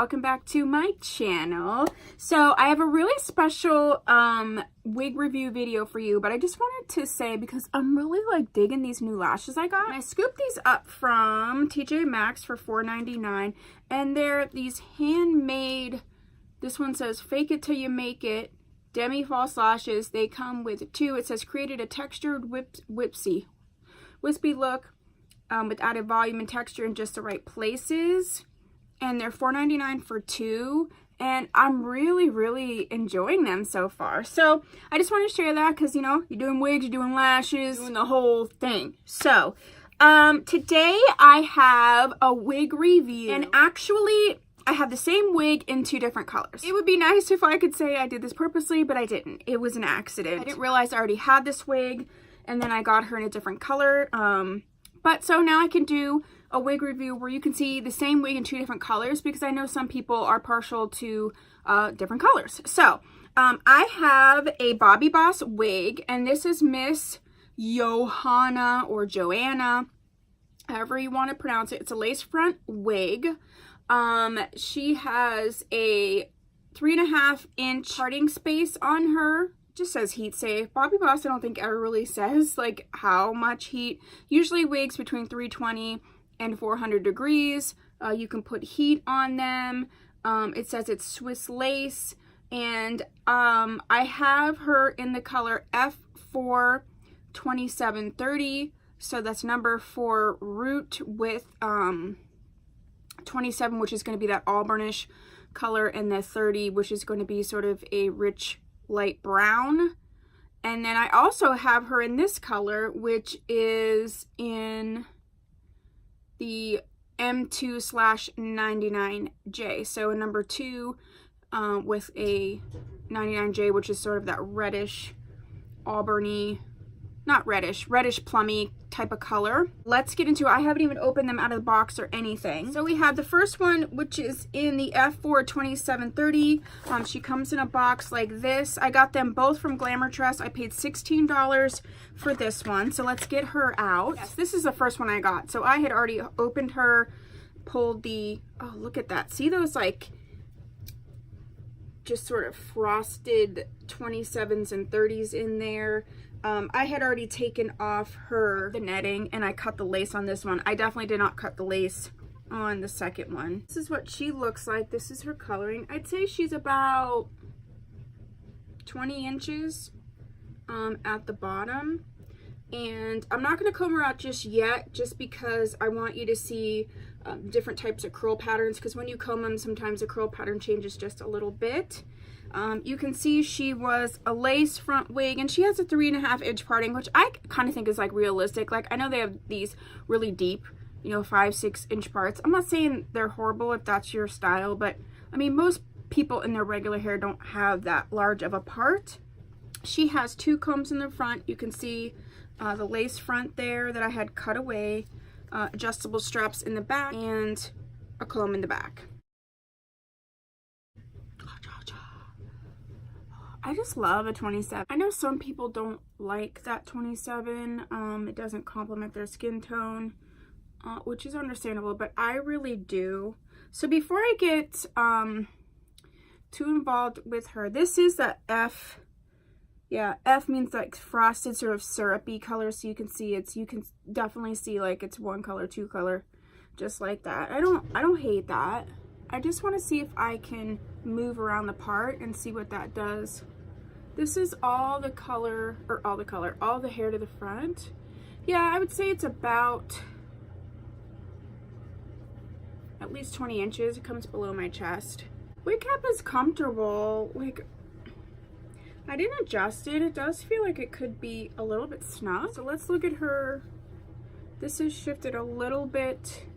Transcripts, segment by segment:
welcome back to my channel. So I have a really special wig review video for you, but I just wanted to say, because I'm really like digging these new lashes I got. And I scooped these up from TJ Maxx for $4.99, and they're these handmade, this one says fake it till you make it, demi false lashes. They come with two. It says created a textured wispy look with added volume and texture in just the right places. And they're $4.99 for two, and I'm really enjoying them so far. So I just want to share that because, you know, you're doing wigs, you're doing lashes, doing the whole thing. So today I have a wig review, and actually I have the same wig in two different colors. It would be nice if I could say I did this purposely, but I didn't. It was an accident. I didn't realize I already had this wig, and then I got her in a different color. But so now I can do a wig review where you can see the same wig in two different colors, because I know some people are partial to different colors. So I have a Bobbi Boss wig, and this is Miss Johanna or Joanna, however you want to pronounce it. It's a lace front wig. She has a 3.5 inch parting space on her. Just says heat safe. Bobbi Boss I don't think ever really says like how much heat. Usually wigs between 320 and 400 degrees. You can put heat on them. It says it's Swiss lace, and I have her in the color F4 2730. So that's number 4 root with 27, which is going to be that auburnish color, and the 30, which is going to be sort of a rich light brown. And then I also have her in this color, which is in the M2/99J. So a number 2 with a 99J, which is sort of that reddish, auburny, not reddish, plummy type of color. Let's get into it. I haven't even opened them out of the box or anything. So we have the first one, which is in the F4 2730. She comes in a box like this. I got them both from Glamourtress. I paid $16 for this one. So let's get her out. Yes, this is the first one I got. So I had already opened her, pulled the, oh, look at that. See those like just sort of frosted 27s and 30s in there. I had already taken off the netting, and I cut the lace on this one. I definitely did not cut the lace on the second one. This is what she looks like. This is her coloring. I'd say she's about 20 inches at the bottom. And I'm not going to comb her out just yet, just because I want you to see different types of curl patterns, because when you comb them, sometimes the curl pattern changes just a little bit. You can see she was a lace front wig, and she has a 3.5 inch parting, which I kind of think is like realistic. Like, I know they have these really deep, you know, 5-6 inch parts. I'm not saying they're horrible if that's your style, but I mean, most people in their regular hair don't have that large of a part. She has 2 combs in the front. You can see the lace front there that I had cut away, adjustable straps in the back, and a comb in the back. I just love a 27. I know some people don't like that 27. It doesn't complement their skin tone, which is understandable, but I really do. So before I get too involved with her, this is the F. Yeah, F means like frosted, sort of syrupy color, so you can see it's, you can definitely see like it's 1 color, 2 color, just like that. I don't hate that. I just want to see if I can move around the part and see what that does. This is all the color, or all the hair to the front. Yeah, I would say it's about at least 20 inches. It comes below my chest. Wig cap is comfortable. Like, I didn't adjust it. It does feel like it could be a little bit snug. So let's look at her. This is shifted a little bit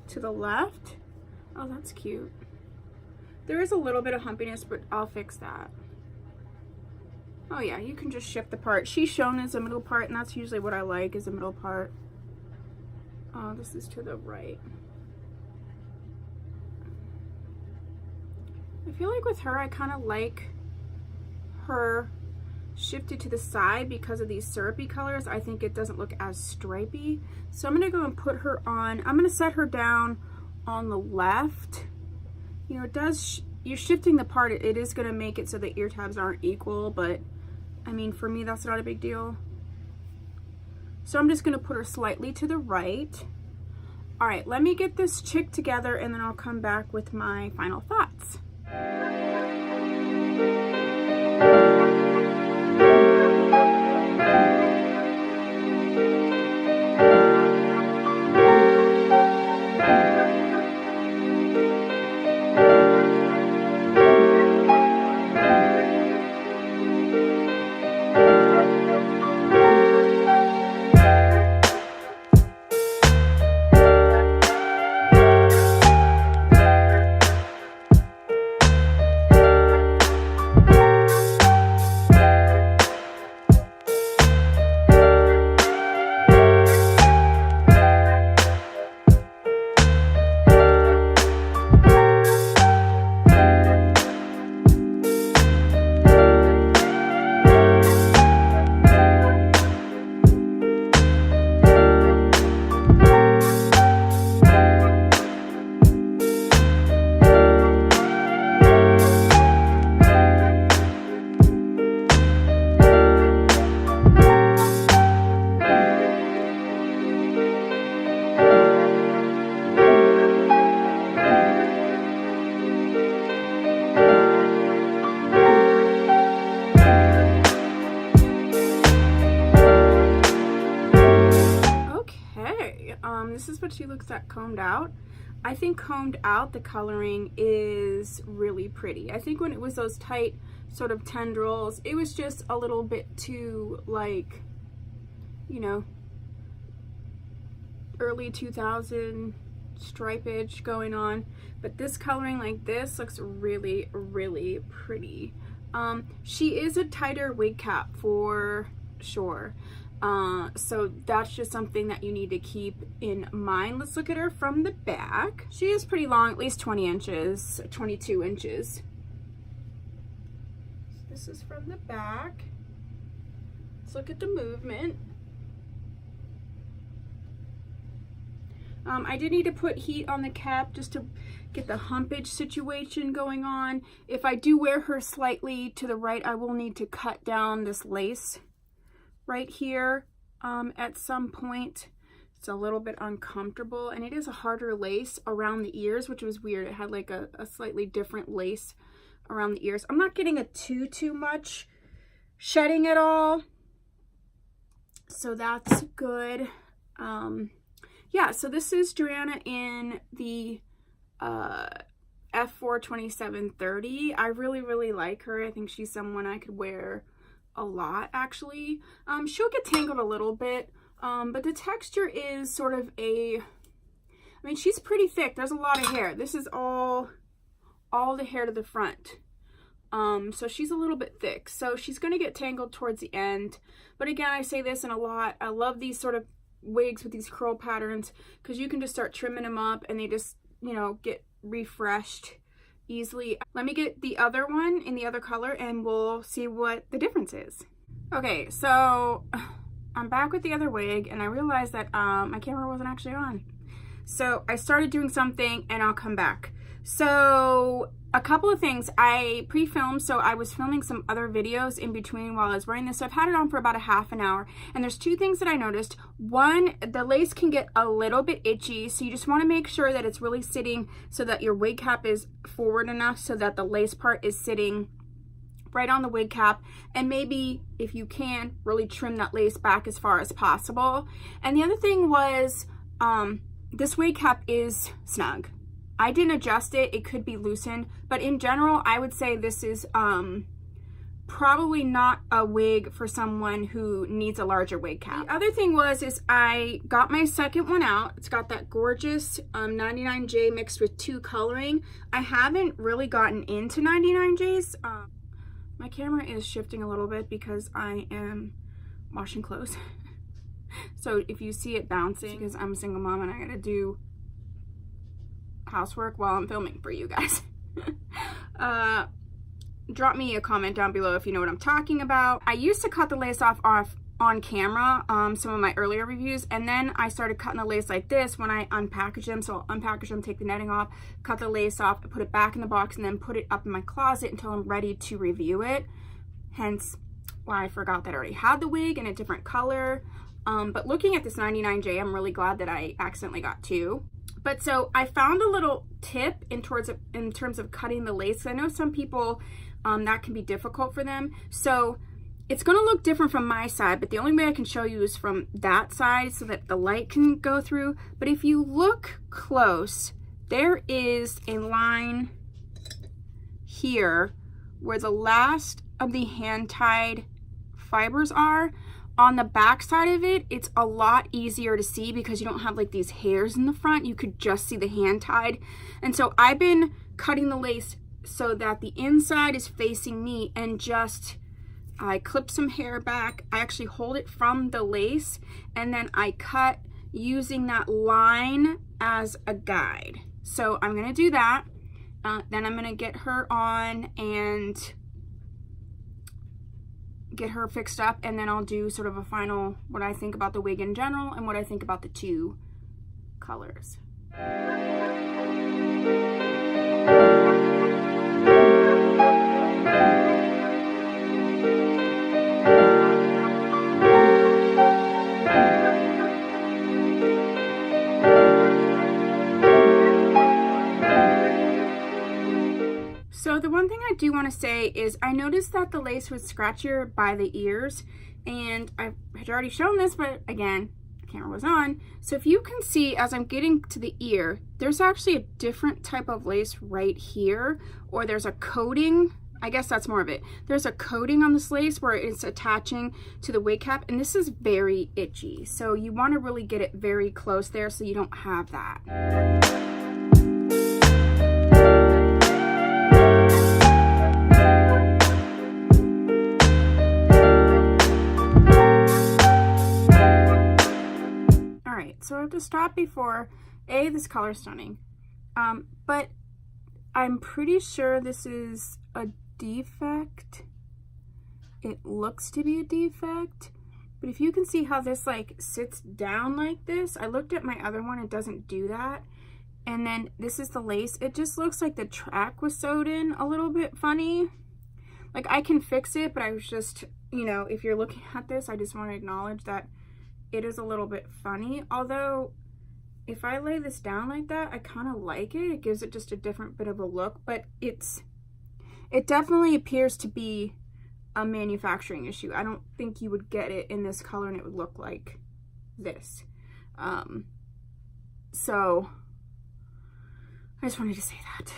to the left. Oh, that's cute. There is a little bit of humpiness, but I'll fix that. Oh yeah, you can just shift the part. She's shown as a middle part, and that's usually what I like, is a middle part. Oh, this is to the right. I feel like with her, I kind of like her shifted to the side because of these syrupy colors. I think it doesn't look as stripy. So I'm going to go and put her on. I'm going to set her down on the left you know, it does, you're shifting the part, it is going to make it so the ear tabs aren't equal, but I mean, for me, that's not a big deal. So I'm just going to put her slightly to the right. All right, let me get this chick together and then I'll come back with my final thoughts. This is what she looks at combed out. I think combed out, the coloring is really pretty. I think when it was those tight sort of tendrils, it was just a little bit too, like, you know, early 2000 stripage going on. But this coloring like this looks really, really pretty. She is a tighter wig cap for sure. So that's just something that you need to keep in mind. Let's look at her from the back. She is pretty long, at least 20 inches, 22 inches. So this is from the back. Let's look at the movement. I did need to put heat on the cap just to get the humpage situation going on. If I do wear her slightly to the right, I will need to cut down this lace right here at some point. It's a little bit uncomfortable, and it is a harder lace around the ears, which was weird. It had like a slightly different lace around the ears. I'm not getting a too much shedding at all, so that's good. Yeah, so this is JOANNA in the F4 2730. I really like her. I think she's someone I could wear a lot, actually. She'll get tangled a little bit, but the texture is sort of I mean, she's pretty thick. There's a lot of hair. This is all the hair to the front. So she's a little bit thick. So she's going to get tangled towards the end. But again, I say this in a lot. I love these sort of wigs with these curl patterns because you can just start trimming them up and they just, you know, get refreshed easily. Let me get the other one in the other color and we'll see what the difference is. Okay, so I'm back with the other wig and I realized that my camera wasn't actually on. So I started doing something and I'll come back. So a couple of things. I pre-filmed, so I was filming some other videos in between while I was wearing this. So I've had it on for about a half an hour. And there's two things that I noticed. One, the lace can get a little bit itchy. So you just want to make sure that it's really sitting so that your wig cap is forward enough so that the lace part is sitting right on the wig cap. And maybe, if you can, really trim that lace back as far as possible. And the other thing was, this wig cap is snug. I didn't adjust it. It could be loosened, but in general, I would say this is probably not a wig for someone who needs a larger wig cap. The other thing is I got my second one out. It's got that gorgeous 99J mixed with 2 coloring. I haven't really gotten into 99Js. My camera is shifting a little bit because I am washing clothes. So if you see it bouncing, because I'm a single mom and I gotta do housework while I'm filming for you guys. Drop me a comment down below if you know what I'm talking about. I used to cut the lace off on camera, some of my earlier reviews, and then I started cutting the lace like this when I unpackage them. So I'll unpackage them, take the netting off, cut the lace off, put it back in the box, and then put it up in my closet until I'm ready to review it. Hence why I forgot that I already had the wig in a different color. But looking at this 99J, I'm really glad that I accidentally got two. But so I found a little tip in terms of cutting the lace. I know some people, that can be difficult for them. So it's going to look different from my side, but the only way I can show you is from that side so that the light can go through. But if you look close, there is a line here where the last of the hand-tied fibers are. On the back side of it, it's a lot easier to see because you don't have like these hairs in the front. You could just see the hand-tied. And so I've been cutting the lace so that the inside is facing me, and just I clip some hair back. I actually hold it from the lace, and then I cut using that line as a guide. So I'm gonna do that. Then I'm gonna get her on and get her fixed up, and then I'll do sort of a final, what I think about the wig in general and what I think about the two colors. So the one thing I do want to say is I noticed that the lace was scratchier by the ears, and I had already shown this, but again, the camera was on. So if you can see, as I'm getting to the ear, there's actually a different type of lace right here, or there's a coating. I guess that's more of it. There's a coating on this lace where it's attaching to the wig cap, and this is very itchy. So you want to really get it very close there so you don't have that. So I have to stop before, this color's stunning, but I'm pretty sure this is a defect. It looks to be a defect, but if you can see how this like sits down like this, I looked at my other one, it doesn't do that. And then this is the lace. It just looks like the track was sewed in a little bit funny. Like I can fix it, but I was just, you know, if you're looking at this, I just want to acknowledge that it is a little bit funny. Although if I lay this down like that, I kind of like it. It gives it just a different bit of a look, but it definitely appears to be a manufacturing issue. I don't think you would get it in this color and it would look like this. So I just wanted to say that.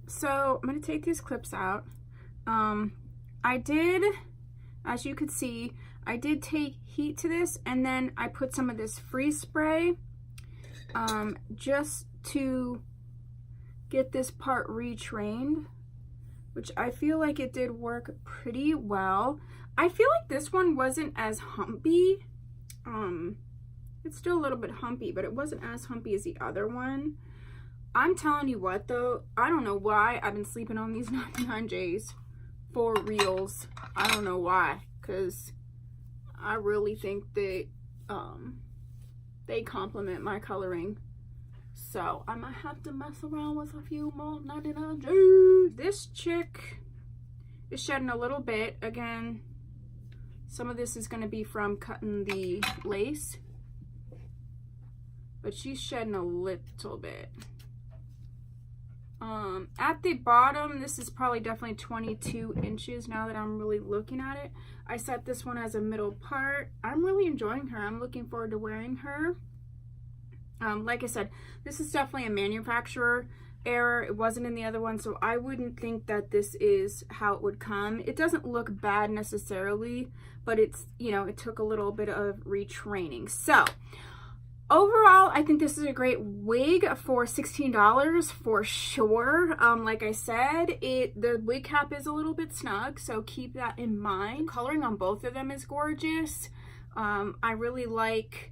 So I'm going to take these clips out. I did, as you could see, I did take heat to this, and then I put some of this freeze spray just to get this part retrained, which I feel like it did work pretty well. I feel like this one wasn't as humpy. It's still a little bit humpy, but it wasn't as humpy as the other one. I'm telling you what though, I don't know why I've been sleeping on these 99Js for reals. I don't know why, because I really think they complement my coloring. So I might have to mess around with a few more 99Js. This chick is shedding a little bit. Again, some of this is going to be from cutting the lace, but she's shedding a little bit. At the bottom, this is probably definitely 22 inches now that I'm really looking at it. I set this one as a middle part. I'm really enjoying her. I'm looking forward to wearing her. Like I said, this is definitely a manufacturer error. It wasn't in the other one, so I wouldn't think that this is how it would come. It doesn't look bad necessarily, but it's, you know, it took a little bit of retraining. So overall, I think this is a great wig for $16 for sure. Like I said, the wig cap is a little bit snug, so keep that in mind. Coloring on both of them is gorgeous. I really like,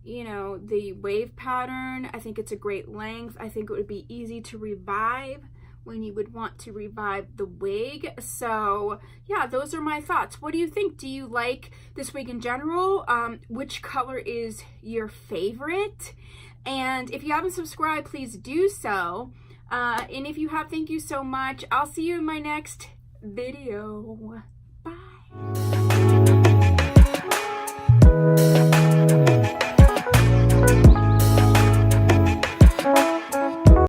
you know, the wave pattern. I think it's a great length. I think it would be easy to revive when you would want to revive the wig. So yeah, those are my thoughts. What do you think? Do you like this wig in general? Which color is your favorite? And if you haven't subscribed, please do so. And if you have, thank you so much. I'll see you in my next video. Bye.